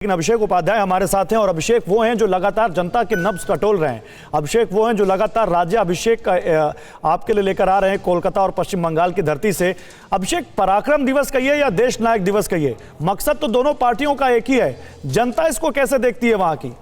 लेकिन अभिषेक उपाध्याय हमारे साथ हैं और अभिषेक वो हैं जो लगातार जनता के नब्ज टटोल रहे हैं। अभिषेक वो हैं जो लगातार राज्य अभिषेक आपके लिए लेकर आ रहे हैं कोलकाता और पश्चिम बंगाल की धरती से। अभिषेक, पराक्रम दिवस कहिए या देश नायक दिवस कहिए, मकसद तो दोनों पार्टियों का एक ही है। जनता इसको कैसे देखती है वहां की?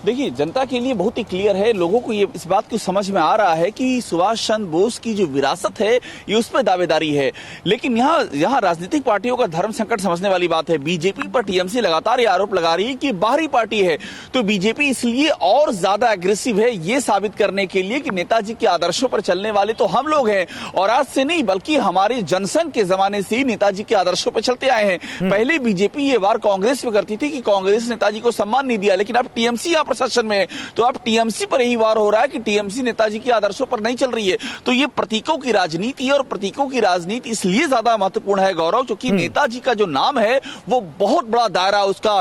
देखिए, जनता के लिए बहुत ही क्लियर है। लोगों को ये इस बात को समझ में आ रहा है कि सुभाष चंद्र बोस की जो विरासत है ये उस पर दावेदारी है। लेकिन यहाँ राजनीतिक पार्टियों का धर्म संकट समझने वाली बात है। बीजेपी पर टीएमसी लगातार ये आरोप लगा रही है कि बाहरी पार्टी है, तो बीजेपी इसलिए और ज्यादा एग्रेसिव है ये साबित करने के लिए कि नेताजी के आदर्शों पर चलने वाले तो हम लोग हैं। और आज से नहीं बल्कि हमारे जनसंघ के जमाने से ही नेताजी के आदर्शों पर चलते आए हैं। पहले बीजेपी ये वार कांग्रेस पे करती थी कि कांग्रेस नेताजी को सम्मान नहीं दिया, लेकिन अब टीएमसी प्रशासन में, तो अब टीएमसी पर यही वार हो रहा है कि टीएमसी नेताजी के आदर्शों पर नहीं चल रही है। तो ये प्रतीकों की राजनीति है और प्रतीकों की राजनीति इसलिए ज्यादा महत्वपूर्ण है गौरव, क्योंकि नेताजी का जो नाम है वो बहुत बड़ा दायरा उसका,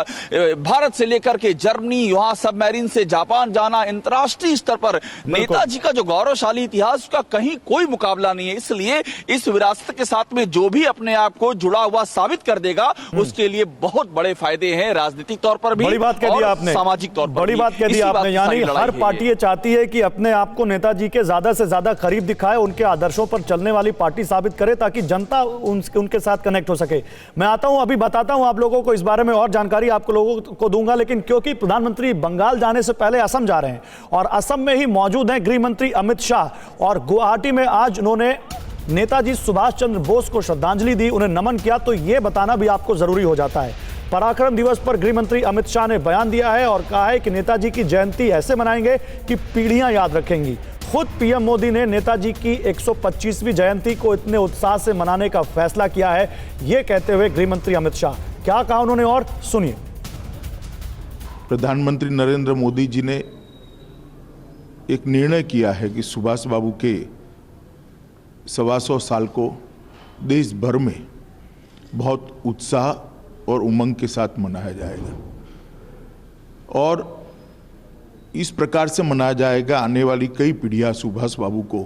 भारत से लेकर के जर्मनी, वहां सबमरीन से जापान जाना, अंतर्राष्ट्रीय स्तर पर नेताजी का जो गौरवशाली इतिहास उसका कहीं कोई मुकाबला नहीं है। इसलिए इस विरासत के साथ में जो भी अपने आप को जुड़ा हुआ साबित कर देगा उसके लिए बहुत बड़े फायदे हैं, राजनीतिक तौर पर भी, बड़ी बात कह दी आपने, सामाजिक तौर पर बड़ी बात कह दी आपने। यानी हर पार्टी ये चाहती है कि अपने आप को नेताजी के ज्यादा से ज्यादा करीब दिखाए, उनके आदर्शों पर चलने वाली पार्टी साबित करे ताकि जनता उनके साथ कनेक्ट हो सके। मैं आता हूं, अभी बताता हूं आप लोगों को, इस बारे में और जानकारी आपको लोगों को दूंगा। लेकिन क्योंकि प्रधानमंत्री बंगाल जाने से पहले असम जा रहे हैं और असम में ही मौजूद हैं गृह मंत्री अमित शाह, और गुवाहाटी में आज उन्होंने नेताजी सुभाष चंद्र बोस को श्रद्धांजलि दी, उन्हें नमन किया। तो यह बताना भी आपको जरूरी हो जाता है। पराक्रम दिवस पर गृह मंत्री अमित शाह ने बयान दिया है और कहा है कि नेताजी की जयंती ऐसे मनाएंगे कि पीढ़ियां याद रखेंगी। खुद पीएम मोदी ने नेताजी की 125वीं जयंती को इतने उत्साह से मनाने का फैसला किया है, यह कहते हुए गृह मंत्री अमित शाह क्या कहा उन्होंने, और सुनिए। प्रधानमंत्री नरेंद्र मोदी जी ने एक निर्णय किया है कि सुभाष बाबू के 125 साल को देश भर में बहुत उत्साह और उमंग के साथ मनाया जाएगा, और इस प्रकार से मनाया जाएगा आने वाली कई पीढ़ियां सुभाष बाबू को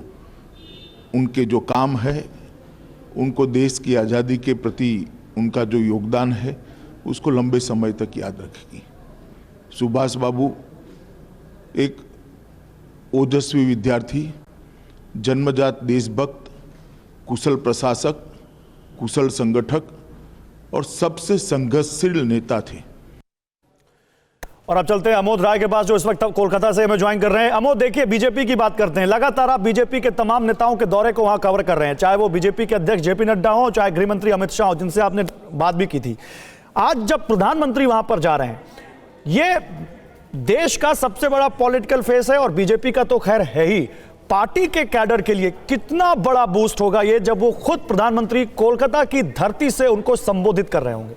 उनके जो काम है, उनको देश की आज़ादी के प्रति उनका जो योगदान है उसको लंबे समय तक याद रखेगी। सुभाष बाबू एक ओजस्वी विद्यार्थी, जन्मजात देशभक्त, कुशल प्रशासक, कुशल संगठक और सबसे संघर्षशील नेता थे। और अब चलते हैं अमोद राय के पास, जो इस वक्त कोलकाता से हमें ज्वाइन कर रहे हैं। अमोद, देखिए, बीजेपी की बात करते हैं। लगातार आप बीजेपी के तमाम नेताओं के दौरे को वहां कवर कर रहे हैं, चाहे वो बीजेपी के अध्यक्ष जेपी नड्डा हो, चाहे गृह मंत्री अमित शाह हो, जिनसे आपने बात भी की थी। आज जब प्रधानमंत्री वहां पर जा रहे हैं, ये देश का सबसे बड़ा पॉलिटिकल फेस है और बीजेपी का तो खैर है ही, पार्टी के कैडर के लिए कितना बड़ा बूस्ट होगा ये जब वो खुद प्रधानमंत्री कोलकाता की धरती से उनको संबोधित कर रहे होंगे?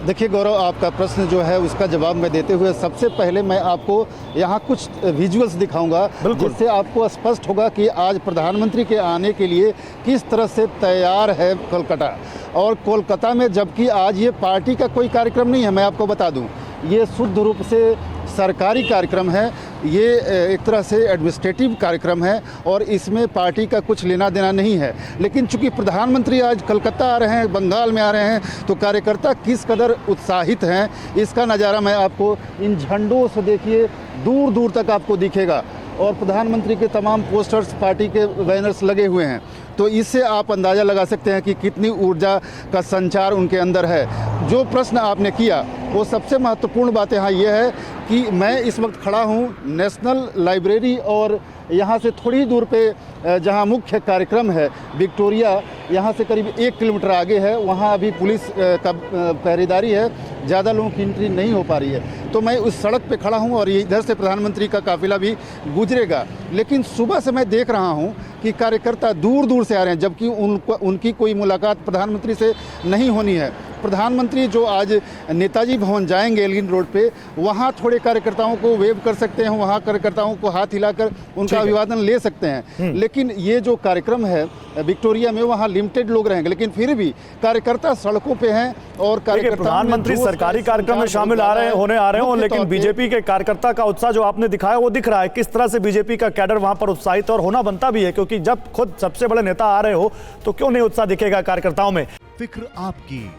देखिए गौरव, आपका प्रश्न जो है उसका जवाब मैं देते हुए सबसे पहले मैं आपको यहाँ कुछ विजुअल्स दिखाऊंगा, जिससे आपको स्पष्ट होगा कि आज प्रधानमंत्री के आने के लिए किस तरह से तैयार है कोलकाता। और कोलकाता में जबकि आज ये पार्टी का कोई कार्यक्रम नहीं है, मैं आपको बता दूं, ये शुद्ध रूप से सरकारी कार्यक्रम है, ये एक तरह से एडमिनिस्ट्रेटिव कार्यक्रम है और इसमें पार्टी का कुछ लेना देना नहीं है। लेकिन चूंकि प्रधानमंत्री आज कलकत्ता आ रहे हैं, बंगाल में आ रहे हैं, तो कार्यकर्ता किस कदर उत्साहित हैं इसका नज़ारा मैं आपको इन झंडों से, देखिए, दूर दूर तक आपको दिखेगा। और प्रधानमंत्री के तमाम पोस्टर्स, पार्टी के बैनर्स लगे हुए हैं, तो इससे आप अंदाज़ा लगा सकते हैं कि कितनी ऊर्जा का संचार उनके अंदर है। जो प्रश्न आपने किया वो सबसे महत्वपूर्ण बात यहाँ ये है कि मैं इस वक्त खड़ा हूँ नेशनल लाइब्रेरी, और यहाँ से थोड़ी दूर पे जहाँ मुख्य कार्यक्रम है विक्टोरिया, यहाँ से करीब 1 किलोमीटर आगे है, वहाँ अभी पुलिस का पहरेदारी है, ज़्यादा लोगों की एंट्री नहीं हो पा रही है। तो मैं उस सड़क पे खड़ा हूँ और इधर से प्रधानमंत्री का काफिला भी गुजरेगा। लेकिन सुबह से मैं देख रहा हूँ कि कार्यकर्ता दूर दूर से आ रहे हैं, जबकि उनकी कोई मुलाकात प्रधानमंत्री से नहीं होनी है। प्रधानमंत्री जो आज नेताजी भवन जाएंगे एल्गिन रोड पे, वहाँ थोड़े कार्यकर्ताओं को वेव कर सकते हैं, वहाँ कार्यकर्ताओं को हाथ हिलाकर उनका अभिवादन ले सकते हैं। लेकिन ये जो कार्यक्रम है विक्टोरिया में, वहाँ लिमिटेड लोग रहेंगे, लेकिन फिर भी कार्यकर्ता सड़कों पे हैं और प्रधानमंत्री सरकारी कार्यक्रम में शामिल होने आ रहे हो, लेकिन बीजेपी के कार्यकर्ता का उत्साह जो आपने दिखाया वो दिख रहा है। किस तरह से बीजेपी का कैडर वहां पर उत्साहित और होना बनता भी है, क्योंकि जब खुद सबसे बड़े नेता आ रहे हो तो क्यों नहीं उत्साह दिखेगा कार्यकर्ताओं में। फिक्र आपकी,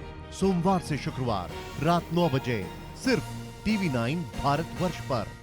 सोमवार से शुक्रवार रात 9 बजे सिर्फ TV9 भारतवर्ष पर।